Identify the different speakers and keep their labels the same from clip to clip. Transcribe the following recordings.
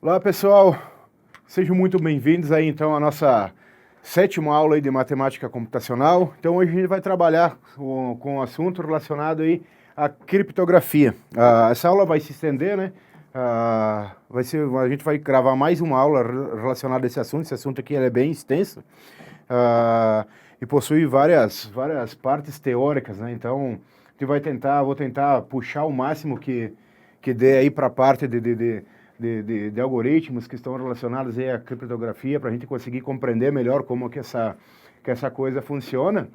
Speaker 1: Olá, pessoal. Sejam muito bem-vindos aí, então, à nossa sétima aula aí de matemática computacional. Então, hoje a gente vai trabalhar com um assunto relacionado aí à criptografia. Essa aula vai se estender, né? A gente vai gravar mais uma aula relacionada a esse assunto. Esse assunto aqui é bem extenso e possui várias partes teóricas, né? Então, vou tentar puxar o máximo que dê aí para a parte de algoritmos que estão relacionados aí à criptografia, para a gente conseguir compreender melhor como que essa coisa funciona,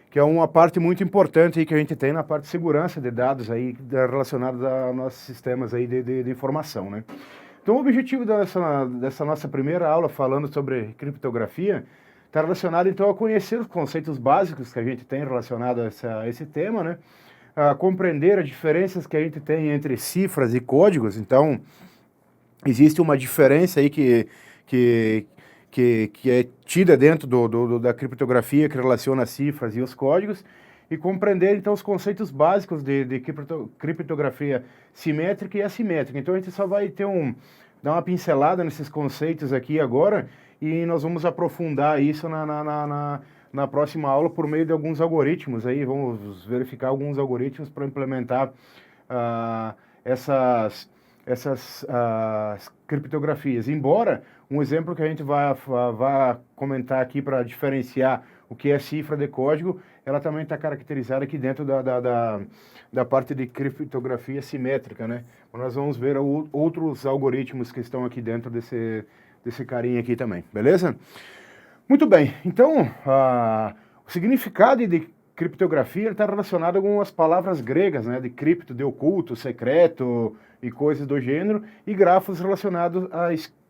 Speaker 1: que é uma parte muito importante aí que a gente tem na parte de segurança de dados aí relacionados a nossos sistemas aí de informação, né? Então, o objetivo dessa nossa primeira aula falando sobre criptografia está relacionado, então, a conhecer os conceitos básicos que a gente tem relacionado a esse tema, né? A compreender as diferenças que a gente tem entre cifras e códigos. Então, existe uma diferença aí que, que é tida dentro da criptografia que relaciona as cifras e os códigos, e compreender, então, os conceitos básicos de criptografia simétrica e assimétrica. Então, a gente só vai dar uma pincelada nesses conceitos aqui agora, e nós vamos aprofundar isso na próxima aula por meio de alguns algoritmos. Aí vamos verificar alguns algoritmos para implementar essas criptografias. Embora um exemplo que a gente vai comentar aqui para diferenciar o que é cifra de código, ela também está caracterizada aqui dentro da parte de criptografia simétrica, né? Nós vamos ver outros algoritmos que estão aqui dentro desse carinha aqui também, beleza? Muito bem, então, o significado de criptografia está relacionado com algumas palavras gregas, né, de cripto, de oculto, secreto e coisas do gênero, e grafos relacionados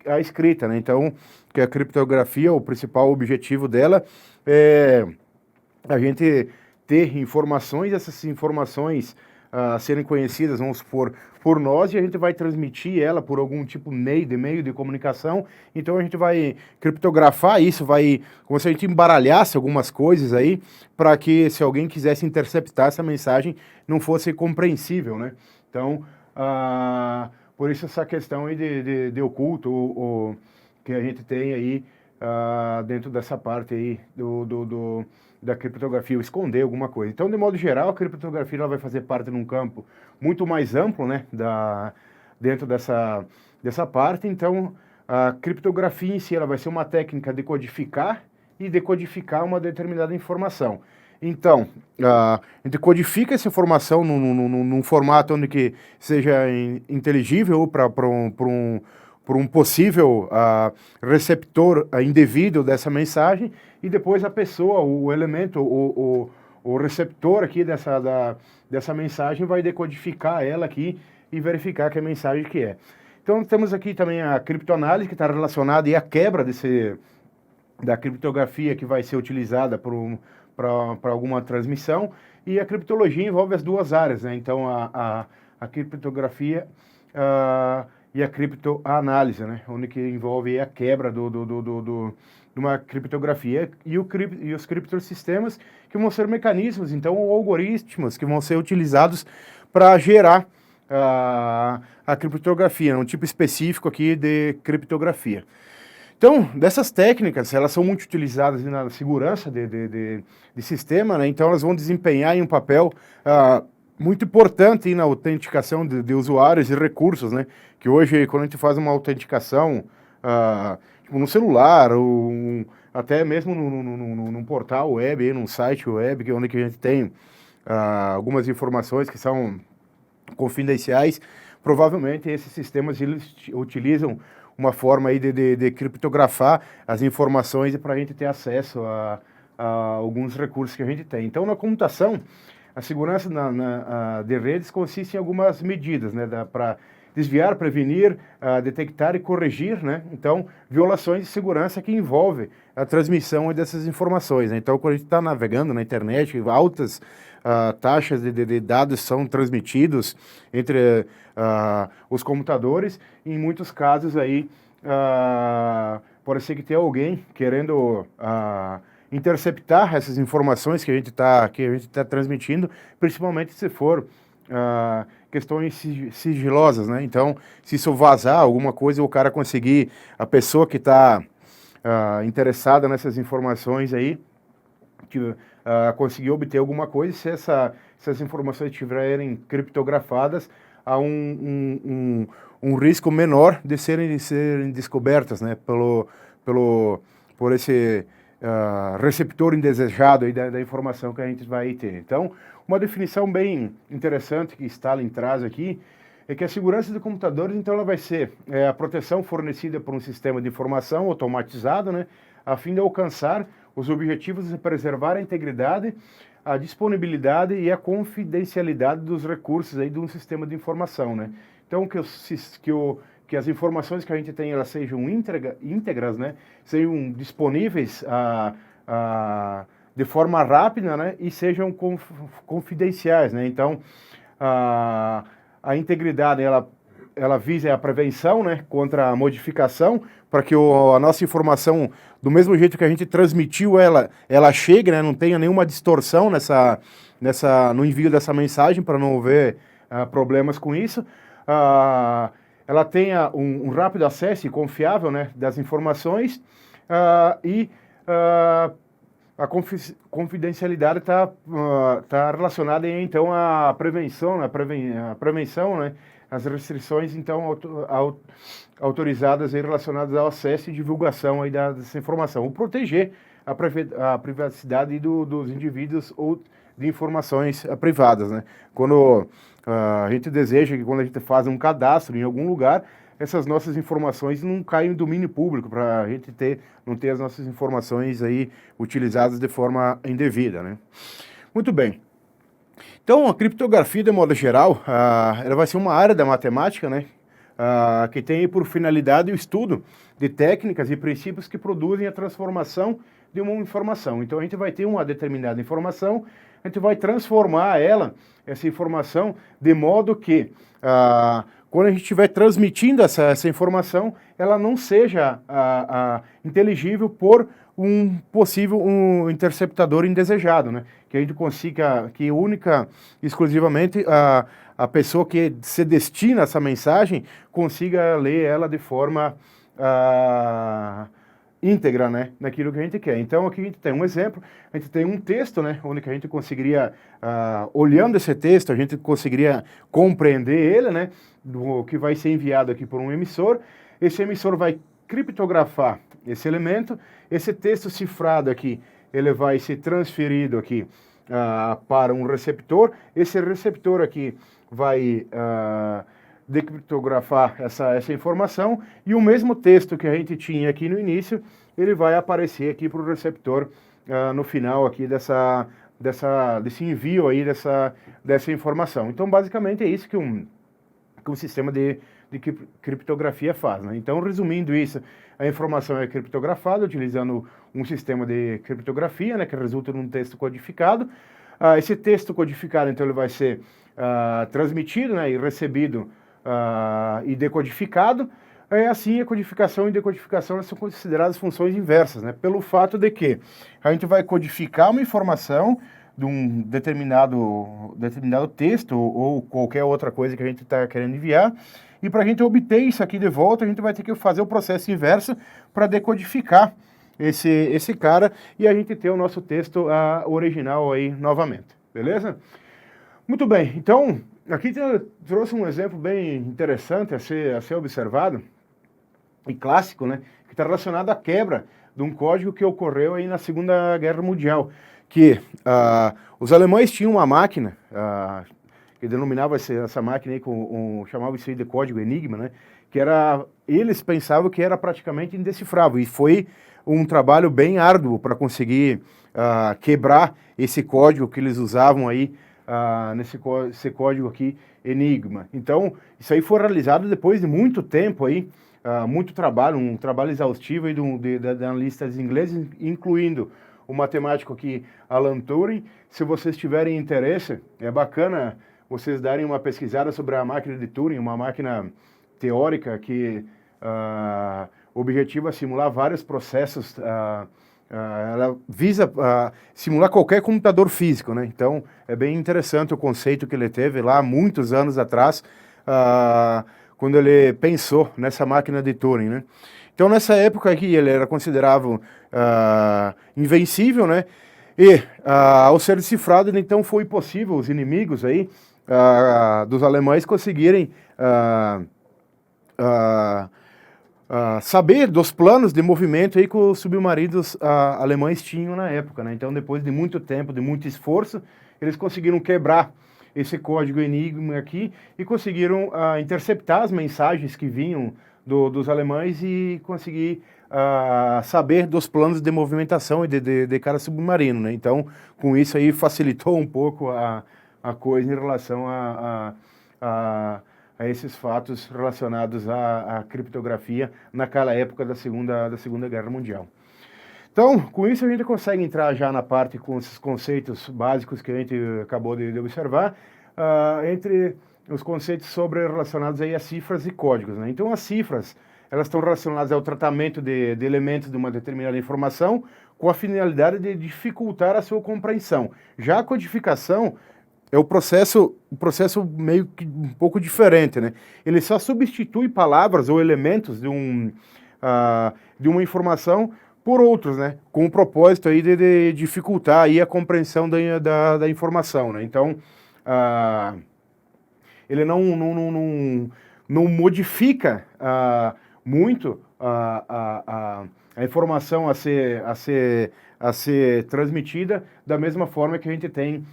Speaker 1: à escrita, né? Então, que a criptografia, o principal objetivo dela é a gente ter informações, essas informações serem conhecidas, vamos supor, por nós, e a gente vai transmitir ela por algum tipo de meio de comunicação. Então a gente vai criptografar isso, como se a gente embaralhasse algumas coisas aí, para que se alguém quisesse interceptar essa mensagem, não fosse compreensível, né? Então, por isso essa questão aí de oculto, que a gente tem aí dentro dessa parte aí da criptografia, ou esconder alguma coisa. Então, de modo geral, a criptografia ela vai fazer parte de um campo muito mais amplo, né, dentro dessa parte. Então, a criptografia em si ela vai ser uma técnica de codificar e decodificar uma determinada informação. Então, a gente codifica essa informação num formato onde que seja inteligível para um possível receptor indevido dessa mensagem, e depois a pessoa, o elemento, o receptor aqui dessa mensagem vai decodificar ela aqui e verificar que é a mensagem que é. Então temos aqui também a criptoanálise, que está relacionada e a quebra da criptografia que vai ser utilizada para alguma transmissão, e a criptologia envolve as duas áreas, né? Então a criptografia e a criptoanálise, né? Onde que envolve a quebra de uma criptografia e os criptosistemas, que vão ser mecanismos, então, ou algoritmos que vão ser utilizados para gerar a criptografia, um tipo específico aqui de criptografia. Então, dessas técnicas, elas são muito utilizadas na segurança de sistema, né? Então elas vão desempenhar um papel muito importante na autenticação de usuários e recursos, né? Que hoje, quando a gente faz uma autenticação tipo no celular, ou até mesmo num portal web, num site web, que é onde que a gente tem algumas informações que são confidenciais, provavelmente esses sistemas eles utilizam uma forma aí de criptografar as informações para a gente ter acesso a alguns recursos que a gente tem. Então, na computação, a segurança de redes consiste em algumas medidas, né, para desviar, prevenir, detectar e corrigir, né? Então, violações de segurança que envolvem a transmissão dessas informações, né? Então, quando a gente está navegando na internet, altas taxas de dados são transmitidos entre os computadores, e em muitos casos aí pode ser que tenha alguém querendo interceptar essas informações que a gente está transmitindo, principalmente se for questões sigilosas, né? Então, se isso vazar alguma coisa, o cara conseguir, a pessoa que está interessada nessas informações aí, que conseguir obter alguma coisa, se essas informações estiverem criptografadas, há um risco menor de serem descobertas, né? Por esse receptor indesejado aí da informação que a gente vai ter. Então, uma definição bem interessante que Stalin traz aqui é que a segurança de computadores, então, ela vai ser a proteção fornecida por um sistema de informação automatizado, né, a fim de alcançar os objetivos de preservar a integridade, a disponibilidade e a confidencialidade dos recursos aí de um sistema de informação, né. Então, que as informações que a gente tem, elas sejam íntegras, né, sejam disponíveis de forma rápida, né, e sejam confidenciais, né. Então, a integridade, ela visa a prevenção, né, contra a modificação, para que a nossa informação, do mesmo jeito que a gente transmitiu ela chegue, né, não tenha nenhuma distorção no envio dessa mensagem, para não haver problemas com isso. Ela tenha um rápido acesso e confiável, né, das informações, e a confidencialidade está relacionada então à prevenção, né, as restrições então autorizadas e relacionadas ao acesso e divulgação aí dessa informação, ou proteger a privacidade dos indivíduos ou de informações privadas, né? Quando a gente deseja que quando a gente faz um cadastro em algum lugar, essas nossas informações não caem em domínio público, para a gente não ter as nossas informações aí utilizadas de forma indevida, né? Muito bem. Então, a criptografia, de modo geral, ela vai ser uma área da matemática, né, que tem por finalidade o estudo de técnicas e princípios que produzem a transformação de uma informação. Então, a gente vai ter uma determinada informação, a gente vai transformar essa informação, de modo que, quando a gente estiver transmitindo essa informação, ela não seja inteligível por um possível interceptador indesejado, né? Que a gente consiga, que exclusivamente a pessoa que se destina a essa mensagem consiga ler ela de forma íntegra, né, naquilo que a gente quer. Então, aqui a gente tem um exemplo, a gente tem um texto, né, onde que a gente conseguiria, olhando esse texto, a gente conseguiria compreender ele, né, do que vai ser enviado aqui por um emissor. Esse emissor vai criptografar esse elemento, esse texto cifrado aqui, ele vai ser transferido aqui para um receptor, esse receptor aqui vai decriptografar essa informação, e o mesmo texto que a gente tinha aqui no início, ele vai aparecer aqui para o receptor no final aqui desse envio aí dessa informação. Então, basicamente, é isso que um sistema de criptografia faz, né? Então, resumindo isso, a informação é criptografada utilizando um sistema de criptografia, né, que resulta num texto codificado. Esse texto codificado, então, ele vai ser transmitido, né, e recebido e decodificado. Assim, a codificação e decodificação são consideradas funções inversas, né, pelo fato de que a gente vai codificar uma informação de um determinado texto ou qualquer outra coisa que a gente está querendo enviar, e para a gente obter isso aqui de volta, a gente vai ter que fazer o processo inverso para decodificar esse cara e a gente ter o nosso texto original aí novamente, beleza? Muito bem, então, aqui eu trouxe um exemplo bem interessante a ser observado, e clássico, né, que está relacionado à quebra de um código que ocorreu aí na Segunda Guerra Mundial, que os alemães tinham uma máquina, que denominava essa máquina aí, chamava isso aí de código Enigma, né, que eles pensavam que era praticamente indecifrável, e foi um trabalho bem árduo para conseguir quebrar esse código que eles usavam aí, esse código aqui, Enigma. Então, isso aí foi realizado depois de muito tempo aí, muito trabalho, um trabalho exaustivo aí de analistas ingleses, incluindo o matemático aqui, Alan Turing. Se vocês tiverem interesse, é bacana vocês darem uma pesquisada sobre a máquina de Turing, uma máquina teórica que objetiva simular vários processos ela visa simular qualquer computador físico, né? Então, é bem interessante o conceito que ele teve lá muitos anos atrás, quando ele pensou nessa máquina de Turing, né? Então, nessa época aqui, ele era considerado invencível, né? E, ao ser decifrado, então foi possível os inimigos aí, dos alemães conseguirem saber dos planos de movimento aí que os submarinos alemães tinham na época, né? Então, depois de muito tempo, de muito esforço, eles conseguiram quebrar esse código Enigma aqui e conseguiram interceptar as mensagens que vinham dos alemães e conseguir saber dos planos de movimentação e de cada submarino, né? Então, com isso aí facilitou um pouco a coisa em relação a esses fatos relacionados à criptografia naquela época da Segunda Guerra Mundial. Então, com isso a gente consegue entrar já na parte com esses conceitos básicos que a gente acabou de observar, entre os conceitos relacionados aí a cifras e códigos, né? Então, as cifras, elas estão relacionadas ao tratamento de elementos de uma determinada informação com a finalidade de dificultar a sua compreensão. Já a codificação é o processo meio que um pouco diferente, né? Ele só substitui palavras ou elementos de uma informação por outros, né? Com o propósito aí de dificultar aí a compreensão da informação, né? Então, ele não modifica muito a informação a ser transmitida da mesma forma que a gente tem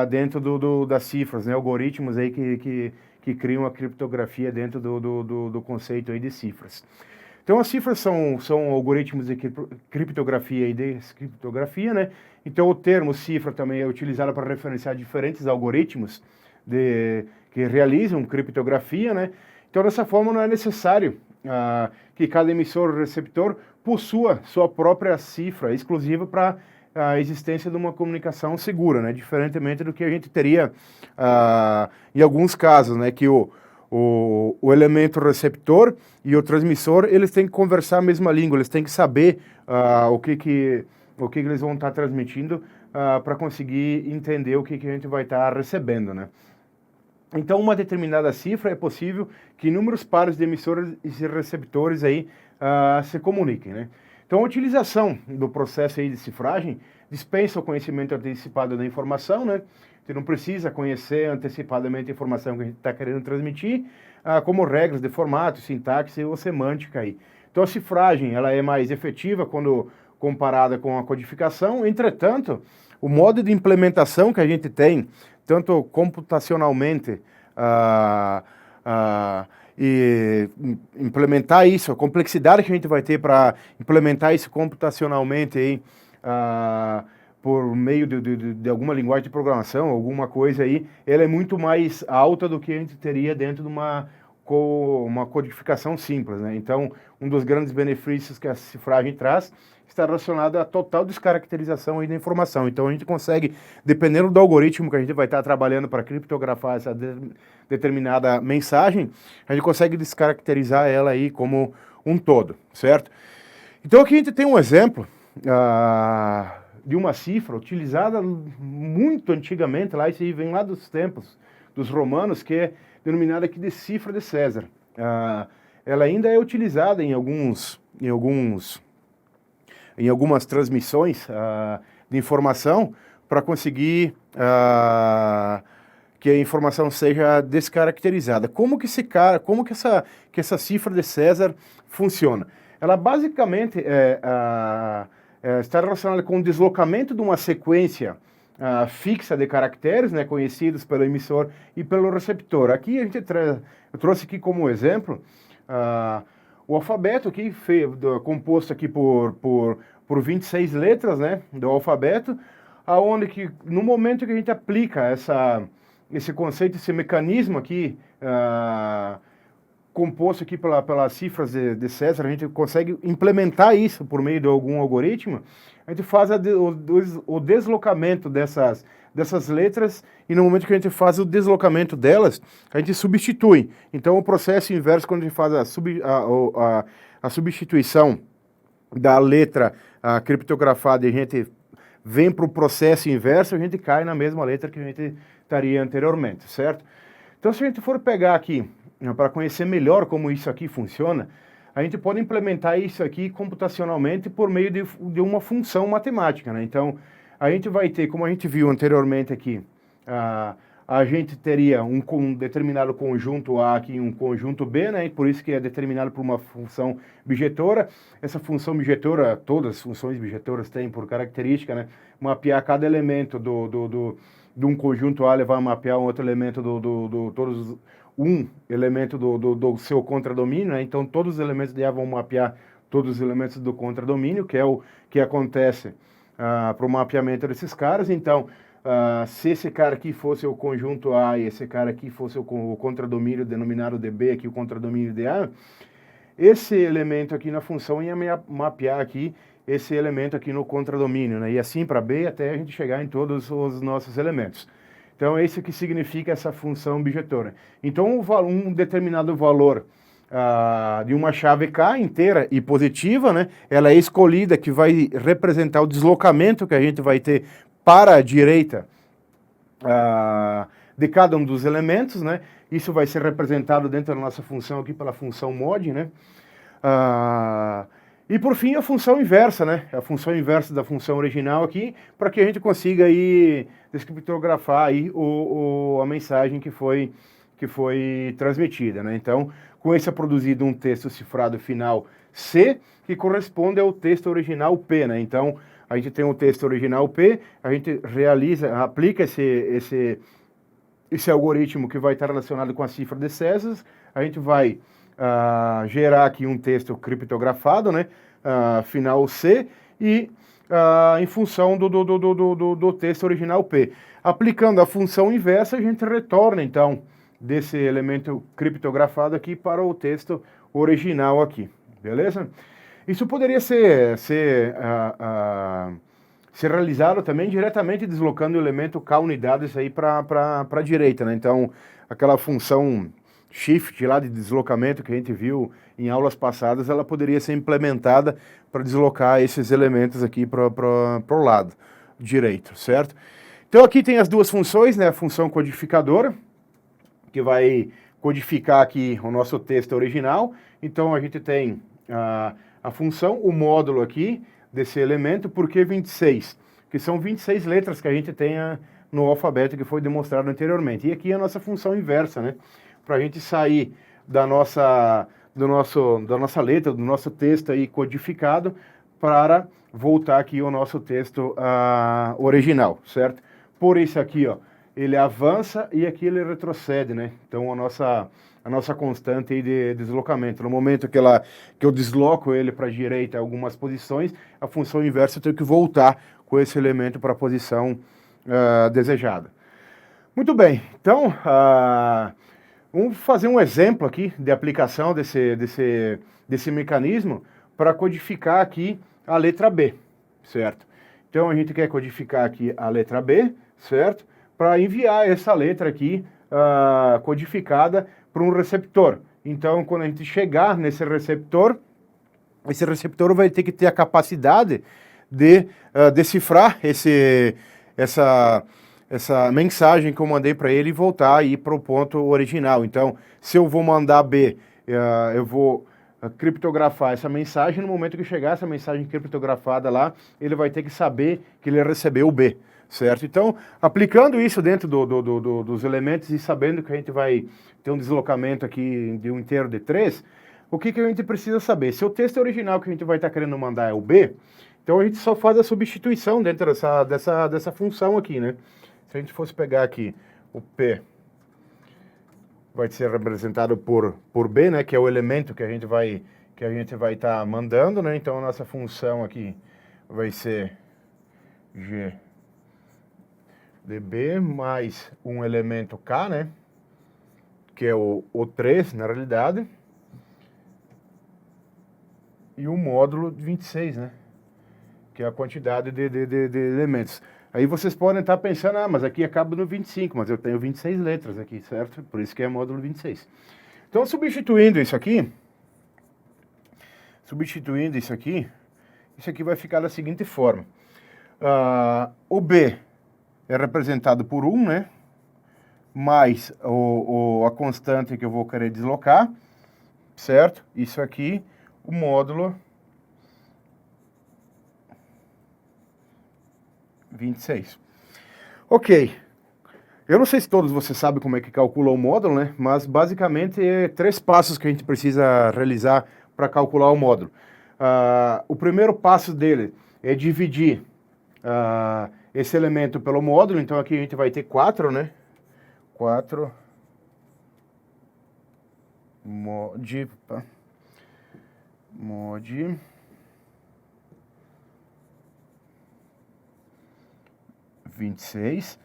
Speaker 1: dentro das cifras, né? Algoritmos aí que criam a criptografia dentro do conceito aí de cifras. Então, as cifras são algoritmos de criptografia e descriptografia, né? Então, o termo cifra também é utilizado para referenciar diferentes algoritmos que realizam criptografia, né? Então, dessa forma, não é necessário que cada emissor ou receptor possua sua própria cifra exclusiva para a existência de uma comunicação segura, né? Diferentemente do que a gente teria em alguns casos, né? Que o elemento receptor e o transmissor, eles têm que conversar a mesma língua, eles têm que saber o que eles vão estar transmitindo para conseguir entender o que a gente vai estar recebendo, né? Então, uma determinada cifra é possível que inúmeros pares de emissores e receptores aí se comuniquem, né? Então, a utilização do processo aí de cifragem dispensa o conhecimento antecipado da informação, né? Você não precisa conhecer antecipadamente a informação que a gente está querendo transmitir, como regras de formato, sintaxe ou semântica aí. Então, a cifragem ela é mais efetiva quando comparada com a codificação. Entretanto, o modo de implementação que a gente tem, tanto computacionalmente e implementar isso, a complexidade que a gente vai ter para implementar isso computacionalmente aí, por meio de alguma linguagem de programação, alguma coisa aí, ela é muito mais alta do que a gente teria dentro de uma codificação simples, né? Então, um dos grandes benefícios que a cifragem traz está relacionado à total descaracterização aí da informação. Então, a gente consegue, dependendo do algoritmo que a gente vai estar trabalhando para criptografar essa determinada mensagem, a gente consegue descaracterizar ela aí como um todo, certo? Então, aqui a gente tem um exemplo de uma cifra utilizada muito antigamente, lá, isso aí vem lá dos tempos dos romanos, que é denominada aqui de cifra de César. Ela ainda é utilizada em algumas transmissões de informação para conseguir que a informação seja descaracterizada. Como que essa cifra de César funciona? Ela basicamente está relacionada com o deslocamento de uma sequência fixa de caracteres, né, conhecidos pelo emissor e pelo receptor. Aqui eu trouxe aqui como exemplo o alfabeto aqui, composto aqui por 26 letras, né, do alfabeto, aonde que no momento que a gente aplica esse conceito, esse mecanismo aqui, composto aqui pelas cifras de César, a gente consegue implementar isso por meio de algum algoritmo, a gente faz o deslocamento dessas letras, e no momento que a gente faz o deslocamento delas, a gente substitui. Então, o processo inverso, quando a gente faz a substituição da letra criptografada e a gente vem para o processo inverso, a gente cai na mesma letra que a gente estaria anteriormente, certo? Então, se a gente for pegar aqui, para conhecer melhor como isso aqui funciona, a gente pode implementar isso aqui computacionalmente por meio de uma função matemática, né? Então, a gente vai ter, como a gente viu anteriormente aqui, a gente teria um determinado conjunto A aqui, um conjunto B, né? E por isso que é determinado por uma função bijetora. Essa função bijetora, todas as funções bijetoras têm por característica, né? Mapear cada elemento de um conjunto A, ele vai mapear um outro elemento um elemento do seu contradomínio, né? Então todos os elementos de A vão mapear todos os elementos do contradomínio, que é o que acontece para o mapeamento desses caras. Então, se esse cara aqui fosse o conjunto A e esse cara aqui fosse o contradomínio denominado de B, aqui o contradomínio de A, esse elemento aqui na função ia mapear aqui esse elemento aqui no contradomínio, né? E assim para B até a gente chegar em todos os nossos elementos. Então, é isso que significa essa função bijetora. Então, um determinado valor de uma chave K inteira e positiva, né? Ela é escolhida que vai representar o deslocamento que a gente vai ter para a direita de cada um dos elementos, né? Isso vai ser representado dentro da nossa função aqui pela função mod, né? E por fim a função inversa, né? A função inversa da função original aqui, para que a gente consiga aí descriptografar aí a mensagem que foi transmitida, né? Então, com isso é produzido um texto cifrado final C, que corresponde ao texto original P, né? Então, a gente tem o texto original P, a gente aplica esse algoritmo que vai estar relacionado com a cifra de César, a gente vai gerar aqui um texto criptografado, né? Final C, e em função do texto original P. Aplicando a função inversa, a gente retorna, então, desse elemento criptografado aqui para o texto original aqui, beleza? Isso poderia ser realizado também diretamente deslocando o elemento K unidades aí para a direita, né? Então, aquela função shift lá de deslocamento que a gente viu em aulas passadas, ela poderia ser implementada para deslocar esses elementos aqui para o lado direito, certo? Então, aqui tem as duas funções, né? A função codificadora, que vai codificar aqui o nosso texto original. Então, a gente tem a função, o módulo aqui desse elemento, por que 26? Que são 26 letras que a gente tem no alfabeto que foi demonstrado anteriormente. E aqui a nossa função inversa, né? Para a gente sair da nossa letra, do nosso texto aí codificado, para voltar aqui ao nosso texto original, certo? Por isso aqui, ó, ele avança e aqui ele retrocede, né? Então, a nossa constante aí de deslocamento. No momento que eu desloco ele para a direita em algumas posições, a função inversa tem que voltar com esse elemento para a posição desejada. Muito bem, então, vamos fazer um exemplo aqui de aplicação desse mecanismo para codificar aqui a letra B, certo? Então, a gente quer codificar aqui a letra B, certo? Para enviar essa letra aqui codificada para um receptor. Então, quando a gente chegar nesse receptor, esse receptor vai ter que ter a capacidade de decifrar essa mensagem que eu mandei para ele e voltar aí para o ponto original. Então, se eu vou mandar B, eu vou criptografar essa mensagem. No momento que chegar essa mensagem criptografada lá, ele vai ter que saber que ele recebeu o B, certo? Então, aplicando isso dentro dos elementos e sabendo que a gente vai ter um deslocamento aqui de um inteiro de 3, o que a gente precisa saber? Se o texto original que a gente vai estar querendo mandar é o B, então a gente só faz a substituição dentro dessa função aqui, né? Se a gente fosse pegar aqui o P, vai ser representado por B, né? Que é o elemento que a gente vai estar mandando, né? Então a nossa função aqui vai ser G de B mais um elemento K, né? Que é o 3, na realidade. E o módulo 26, né? Que é a quantidade de elementos. Aí vocês podem estar pensando, mas aqui acaba no 25, mas eu tenho 26 letras aqui, certo? Por isso que é módulo 26. Então, substituindo isso aqui, isso aqui vai ficar da seguinte forma. O B é representado por 1, né? Mais a constante que eu vou querer deslocar, certo? Isso aqui, o módulo 26. Ok. Eu não sei se todos vocês sabem como é que calcula o módulo, né? Mas basicamente é 3 passos que a gente precisa realizar para calcular o módulo. O primeiro passo dele é dividir esse elemento pelo módulo. Então aqui a gente vai ter 4, né? 4 mod 26.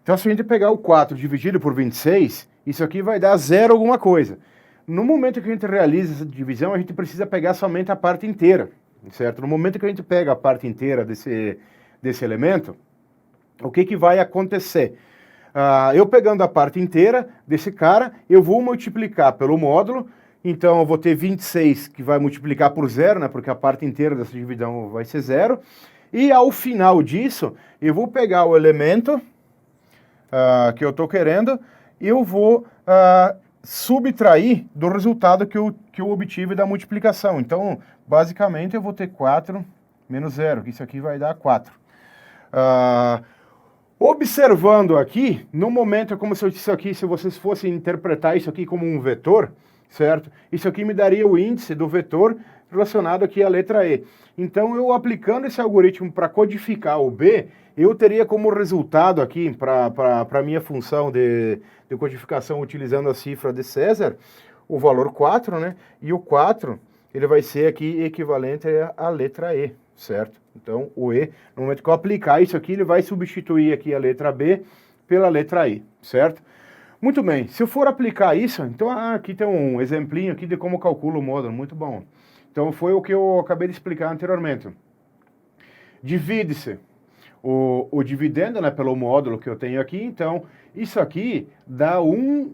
Speaker 1: Então, se a gente pegar o 4 dividido por 26, isso aqui vai dar 0 alguma coisa. No momento que a gente realiza essa divisão, a gente precisa pegar somente a parte inteira, certo? No momento que a gente pega a parte inteira desse elemento, o que vai acontecer? Eu pegando a parte inteira desse cara, eu vou multiplicar pelo módulo, então eu vou ter 26 que vai multiplicar por 0, né? Porque a parte inteira dessa divisão vai ser 0. E ao final disso, eu vou pegar o elemento que eu estou querendo e eu vou subtrair do resultado que eu obtive da multiplicação. Então, basicamente, eu vou ter 4 menos 0, que isso aqui vai dar 4. Observando aqui, no momento, é como se eu disse aqui, se vocês fossem interpretar isso aqui como um vetor, certo? Isso aqui me daria o índice do vetor relacionado aqui à letra E. Então, eu aplicando esse algoritmo para codificar o B, eu teria como resultado aqui, para a minha função de codificação utilizando a cifra de César, o valor 4, né? E o 4, ele vai ser aqui equivalente à letra E, certo? Então, o E, no momento que eu aplicar isso aqui, ele vai substituir aqui a letra B pela letra E, certo? Muito bem, se eu for aplicar isso, então aqui tem um exemplinho aqui de como calcula o módulo, muito bom. Então, foi o que eu acabei de explicar anteriormente. Divide-se o dividendo, né, pelo módulo que eu tenho aqui, então isso aqui dá 1,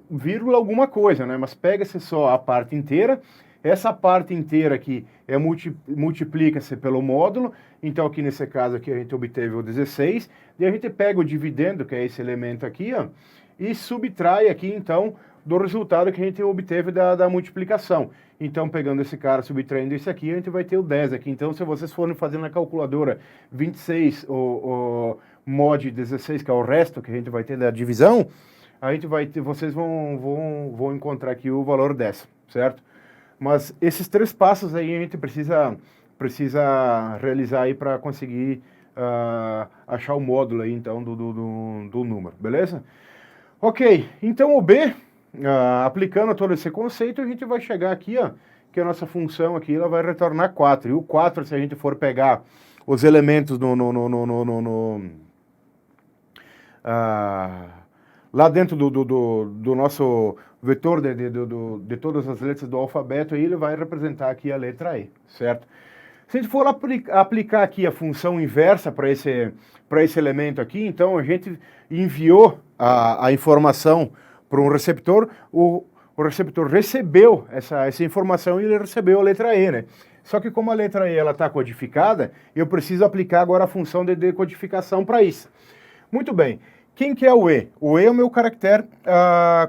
Speaker 1: alguma coisa, né, mas pega-se só a parte inteira, essa parte inteira aqui multiplica-se pelo módulo, então aqui nesse caso aqui a gente obteve o 16, e a gente pega o dividendo, que é esse elemento aqui, ó, e subtrai aqui então do resultado que a gente obteve da multiplicação. Então, pegando esse cara, subtraindo isso aqui, a gente vai ter o 10 aqui. Então, se vocês forem fazendo na calculadora 26, o mod 16, que é o resto que a gente vai ter da divisão, a gente vai ter, vocês vão encontrar aqui o valor 10, certo? Mas esses 3 passos aí a gente precisa realizar aí para conseguir achar o módulo aí, então, do número, beleza? Ok, então o B... aplicando todo esse conceito, a gente vai chegar aqui, ó, que a nossa função aqui, ela vai retornar 4. E o 4, se a gente for pegar os elementos lá dentro do nosso vetor de todas as letras do alfabeto, aí ele vai representar aqui a letra E, certo? Se a gente for aplicar aqui a função inversa para esse elemento aqui, então a gente enviou a informação para um receptor, o receptor recebeu essa informação e ele recebeu a letra E, né? Só que como a letra E ela está codificada, eu preciso aplicar agora a função de decodificação para isso. Muito bem. Quem que é o E? O E é o meu caractere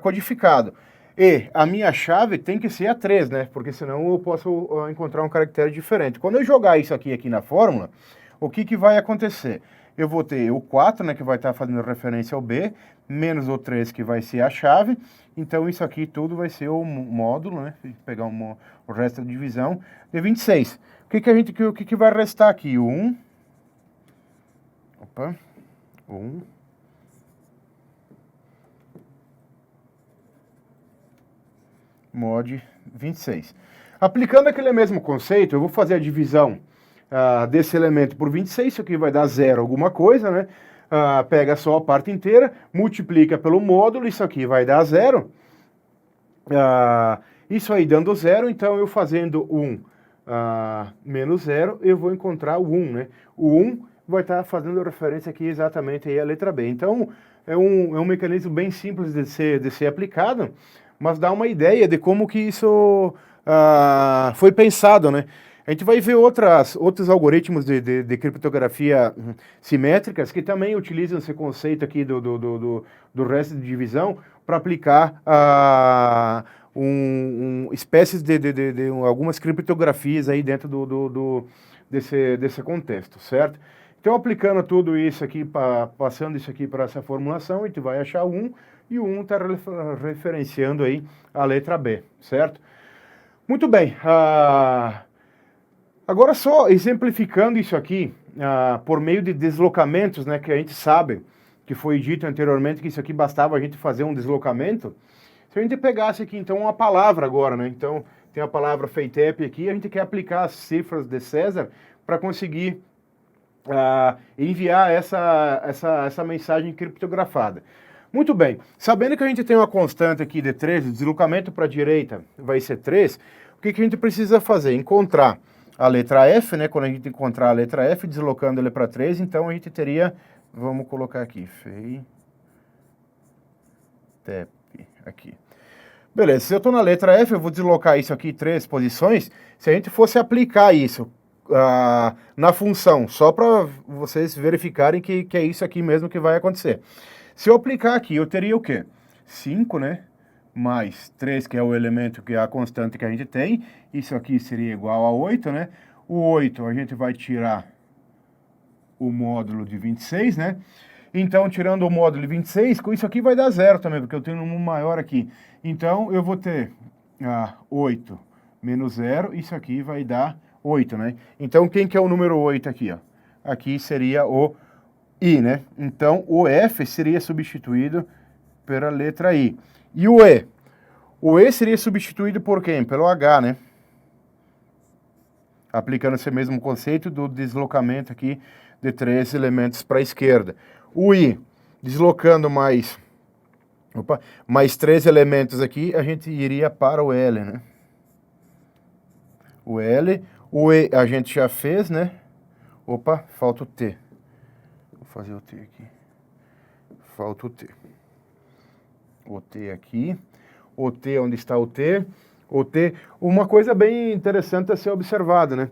Speaker 1: codificado. E a minha chave tem que ser a 3, né? Porque senão eu posso encontrar um caractere diferente. Quando eu jogar isso aqui na fórmula, o que vai acontecer? Eu vou ter o 4, né, que vai estar fazendo referência ao B, menos o 3, que vai ser a chave. Então, isso aqui tudo vai ser o módulo, né? Pegar o resto da divisão de 26. O que vai restar aqui? O 1. Opa. 1. Mod 26. Aplicando aquele mesmo conceito, eu vou fazer a divisão desse elemento por 26, isso aqui vai dar 0 alguma coisa, né? Pega só a parte inteira, multiplica pelo módulo, isso aqui vai dar 0. Isso aí dando 0, então eu fazendo 1 menos 0, eu vou encontrar o 1, né? O 1 vai estar fazendo referência aqui exatamente aí à letra B. Então, é um mecanismo bem simples de ser aplicado, mas dá uma ideia de como que isso foi pensado, né? A gente vai ver outros algoritmos de criptografia simétricas que também utilizam esse conceito aqui do resto de divisão para aplicar espécies de algumas criptografias aí dentro desse contexto, certo? Então, aplicando tudo isso aqui, passando isso aqui para essa formulação, a gente vai achar 1, e o 1 está referenciando aí a letra B, certo? Muito bem. Agora, só exemplificando isso aqui, por meio de deslocamentos, né, que a gente sabe, que foi dito anteriormente, que isso aqui bastava a gente fazer um deslocamento. Se a gente pegasse aqui, então, uma palavra agora, né? Então, tem a palavra FEITEP aqui, a gente quer aplicar as cifras de César para conseguir enviar essa mensagem criptografada. Muito bem, sabendo que a gente tem uma constante aqui de 3, o deslocamento para a direita vai ser 3, o que a gente precisa fazer? Encontrar a letra F, né? Quando a gente encontrar a letra F, deslocando ele para 3, então a gente teria, vamos colocar aqui, FEITEP, aqui. Beleza, se eu estou na letra F, eu vou deslocar isso aqui 3 posições. Se a gente fosse aplicar isso na função, só para vocês verificarem que é isso aqui mesmo que vai acontecer. Se eu aplicar aqui, eu teria o quê? 5, né? Mais 3, que é o elemento, que é a constante que a gente tem. Isso aqui seria igual a 8, né? O 8 a gente vai tirar o módulo de 26, né? Então, tirando o módulo de 26, com isso aqui vai dar 0 também, porque eu tenho um maior aqui. Então, eu vou ter 8 menos 0, isso aqui vai dar 8, né? Então, quem que é o número 8 aqui, ó? Aqui seria o I, né? Então, o F seria substituído pela letra I. E o E? O E seria substituído por quem? Pelo H, né? Aplicando esse mesmo conceito do deslocamento aqui de 3 elementos para a esquerda. O I, deslocando mais 3 elementos aqui, a gente iria para o L, né? O L, o E a gente já fez, né? Opa, falta o T. Vou fazer o T aqui. Falta o T. O T aqui. O T, onde está o T? O T. Uma coisa bem interessante a ser observada, né?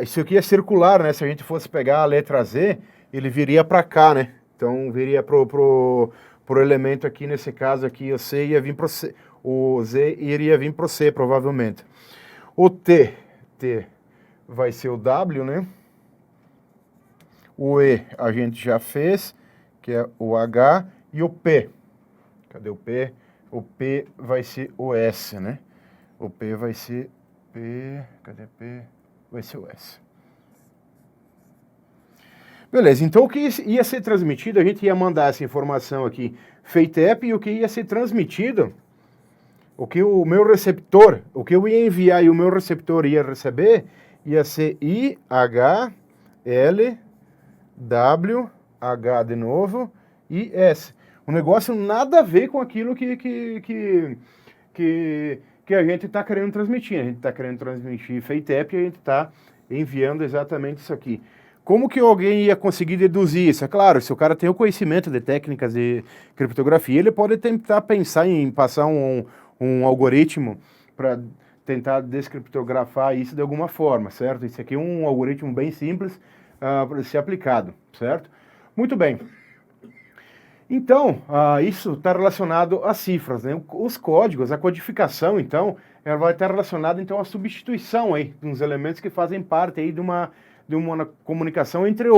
Speaker 1: Isso aqui é circular, né? Se a gente fosse pegar a letra Z, ele viria para cá, né? Então, viria pro elemento aqui, nesse caso aqui, o C ia vir pro C. O Z iria vir pro C, provavelmente. O T vai ser o W, né? O E a gente já fez, que é o H, e o P. Cadê o P? O P vai ser o S, né? O P vai ser P, cadê P? Vai ser o S. Beleza, então o que ia ser transmitido, a gente ia mandar essa informação aqui, FEITEP, e o que ia ser transmitido, o que o meu receptor, o que eu ia enviar e o meu receptor ia receber, ia ser I, H, L, W, H de novo, e S. Um negócio nada a ver com aquilo que a gente está querendo transmitir. A gente está querendo transmitir FEITEP e a gente está enviando exatamente isso aqui. Como que alguém ia conseguir deduzir isso? É claro, se o cara tem o conhecimento de técnicas de criptografia, ele pode tentar pensar em passar um algoritmo para tentar descriptografar isso de alguma forma, certo? Isso aqui é um algoritmo bem simples para ser aplicado, certo? Muito bem. Então, isso está relacionado às cifras, né? Os códigos, a codificação, então, ela vai estar relacionada então à substituição aí de uns elementos que fazem parte aí de uma comunicação entre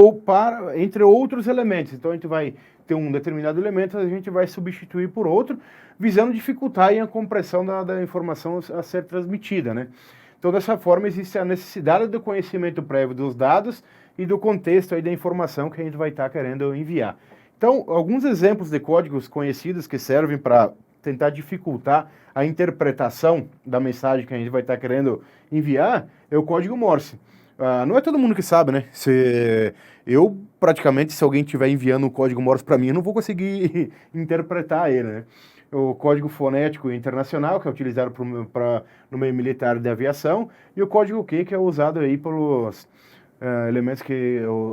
Speaker 1: outros elementos. Então, a gente vai ter um determinado elemento, a gente vai substituir por outro, visando dificultar aí a compressão da informação a ser transmitida, né? Então, dessa forma, existe a necessidade do conhecimento prévio dos dados e do contexto aí da informação que a gente vai estar querendo enviar. Então, alguns exemplos de códigos conhecidos que servem para tentar dificultar a interpretação da mensagem que a gente vai estar querendo enviar é o código Morse. Não é todo mundo que sabe, né? Eu, praticamente, se alguém estiver enviando um código Morse para mim, eu não vou conseguir interpretar ele, né? O código fonético internacional, que é utilizado no meio militar de aviação, e o código Q, que é usado aí pelos elementos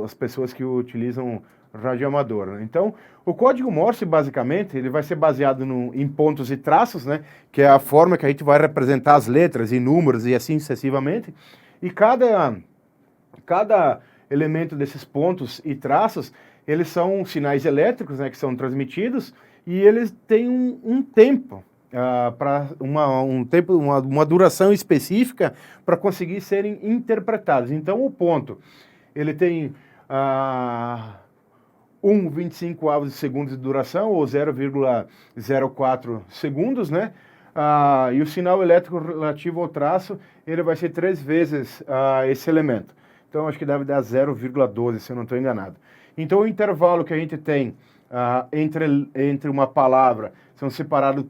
Speaker 1: as pessoas que utilizam radioamador, né? Então, o código Morse, basicamente, ele vai ser baseado em pontos e traços, né? Que é a forma que a gente vai representar as letras e números e assim sucessivamente. E cada elemento desses pontos e traços, eles são sinais elétricos, né, que são transmitidos, e eles têm um tempo, para uma duração específica para conseguir serem interpretados. Então, o ponto, ele tem 1,25 avos de segundos de duração, ou 0,04 segundos, né? E o sinal elétrico relativo ao traço, ele vai ser 3 vezes esse elemento. Então, acho que deve dar 0,12, se eu não estou enganado. Então, o intervalo que a gente tem entre uma palavra são separados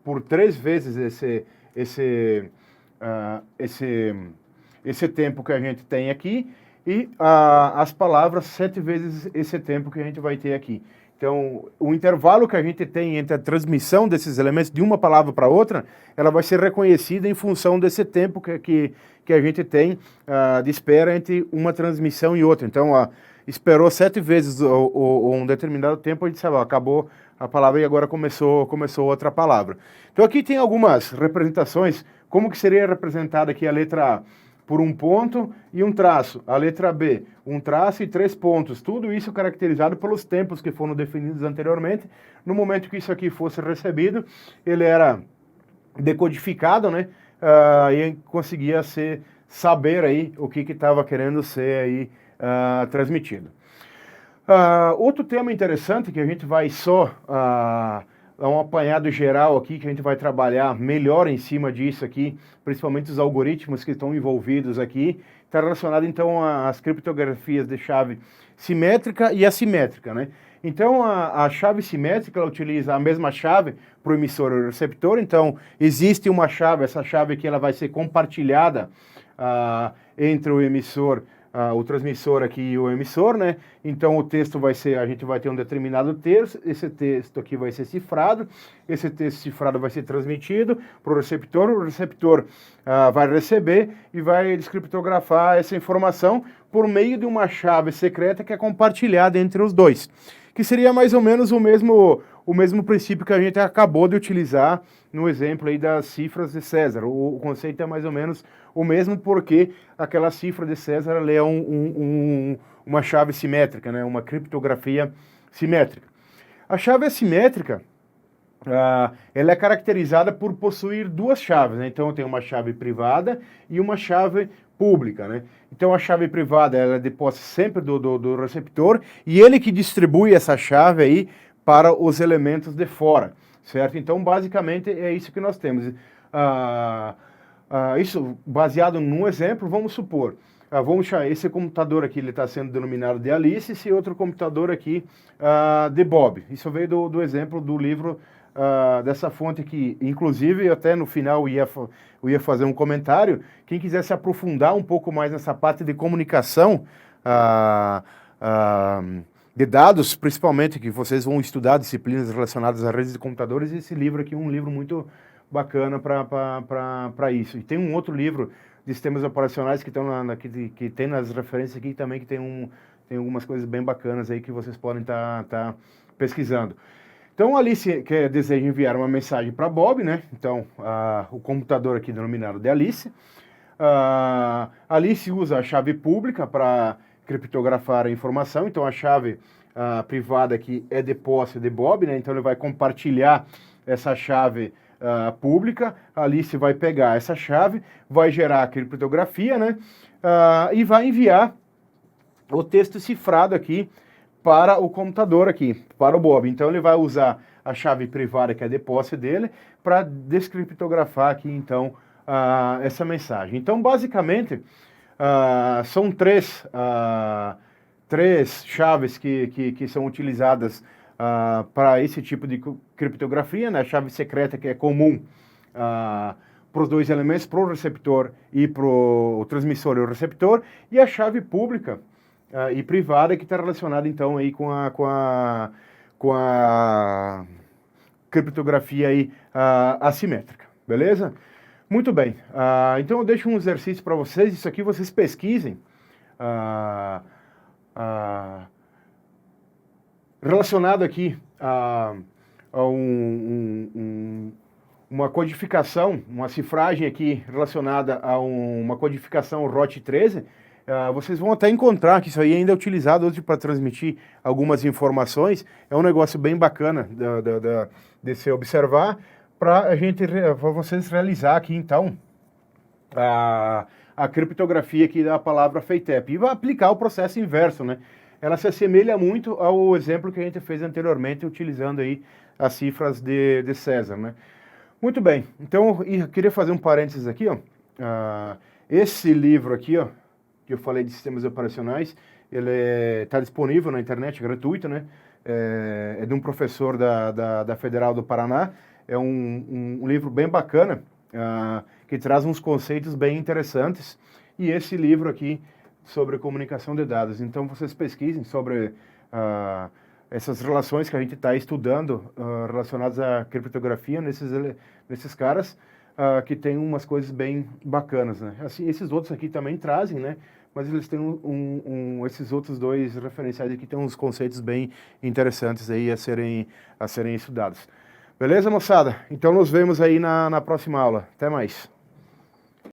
Speaker 1: por 3 vezes esse tempo que a gente tem aqui, e as palavras 7 vezes esse tempo que a gente vai ter aqui. Então, o intervalo que a gente tem entre a transmissão desses elementos de uma palavra para outra, ela vai ser reconhecida em função desse tempo que a gente tem de espera entre uma transmissão e outra. Então, esperou 7 vezes um determinado tempo, a gente sabe, acabou a palavra e agora começou outra palavra. Então, aqui tem algumas representações, como que seria representada aqui a letra A? Por um ponto e um traço. A letra B, um traço e 3 pontos. Tudo isso caracterizado pelos tempos que foram definidos anteriormente. No momento que isso aqui fosse recebido, ele era decodificado, né? E conseguia saber aí o que estava querendo ser aí transmitido. Outro tema interessante que a gente vai só um apanhado geral aqui, que a gente vai trabalhar melhor em cima disso aqui, principalmente os algoritmos que estão envolvidos aqui, está relacionado então às criptografias de chave simétrica e assimétrica, né? Então a chave simétrica ela utiliza a mesma chave para o emissor e o receptor, então existe uma chave, essa chave aqui ela vai ser compartilhada entre o emissor, o transmissor aqui e o emissor, né? Então o texto vai ser, a gente vai ter um determinado texto, esse texto aqui vai ser cifrado, esse texto cifrado vai ser transmitido para o receptor vai receber e vai descriptografar essa informação por meio de uma chave secreta que é compartilhada entre os dois, que seria mais ou menos o mesmo princípio que a gente acabou de utilizar no exemplo aí das cifras de César. O conceito é mais ou menos o mesmo, porque aquela cifra de César ela é uma chave simétrica, né? Uma criptografia simétrica. A chave assimétrica, ela é caracterizada por possuir 2 chaves, né? Então tem uma chave privada e uma chave pública, né? Então a chave privada ela é de posse sempre do receptor, e ele que distribui essa chave aí para os elementos de fora, certo? Então basicamente é isso que nós temos. Isso baseado num exemplo, vamos supor, vamos chamar esse computador aqui, ele está sendo denominado de Alice, esse outro computador aqui de Bob. Isso veio do exemplo do livro dessa fonte aqui. Inclusive, até no final eu ia fazer um comentário. Quem quiser se aprofundar um pouco mais nessa parte de comunicação de dados, principalmente, que vocês vão estudar disciplinas relacionadas a redes de computadores, esse livro aqui é um livro muito bacana para isso. E tem um outro livro de sistemas operacionais que estão que tem nas referências aqui também, que tem algumas coisas bem bacanas aí que vocês podem tá pesquisando. Então, Alice deseja enviar uma mensagem para Bob, né? Então, o computador aqui denominado de Alice. Alice usa a chave pública para criptografar a informação, então a chave privada aqui é de posse de Bob, né? Então ele vai compartilhar essa chave pública. Alice vai pegar essa chave, vai gerar a criptografia, né? E vai enviar o texto cifrado aqui para o computador aqui, para o Bob. Então ele vai usar a chave privada que é de posse dele para descriptografar aqui então essa mensagem. Então basicamente são três chaves que são utilizadas para esse tipo de criptografia, né? A chave secreta que é comum para os 2 elementos, para o receptor e para o transmissor e o receptor, e a chave pública e privada que está relacionada então aí com a criptografia aí assimétrica, beleza? Muito bem, então eu deixo um exercício para vocês, isso aqui vocês pesquisem relacionado aqui a um uma codificação, uma cifragem aqui relacionada a uma codificação ROT13, vocês vão até encontrar que isso aí ainda é utilizado hoje para transmitir algumas informações. É um negócio bem bacana de se observar para vocês realizar aqui então a criptografia aqui da palavra FATEP e vai aplicar o processo inverso, né? Ela se assemelha muito ao exemplo que a gente fez anteriormente utilizando aí as cifras de César, né? Muito bem, então eu queria fazer um parênteses aqui, ó. Esse livro aqui, ó, que eu falei de sistemas operacionais, ele está disponível na internet, gratuito, né? É de um professor da Federal do Paraná. É um livro bem bacana, que traz uns conceitos bem interessantes. E esse livro aqui sobre comunicação de dados. Então vocês pesquisem sobre essas relações que a gente está estudando relacionadas à criptografia nesses caras, que tem umas coisas bem bacanas, né? Assim, esses outros aqui também trazem, né? Mas eles têm esses outros dois referenciais aqui têm uns conceitos bem interessantes aí a serem estudados. Beleza, moçada? Então nos vemos aí na próxima aula. Até mais.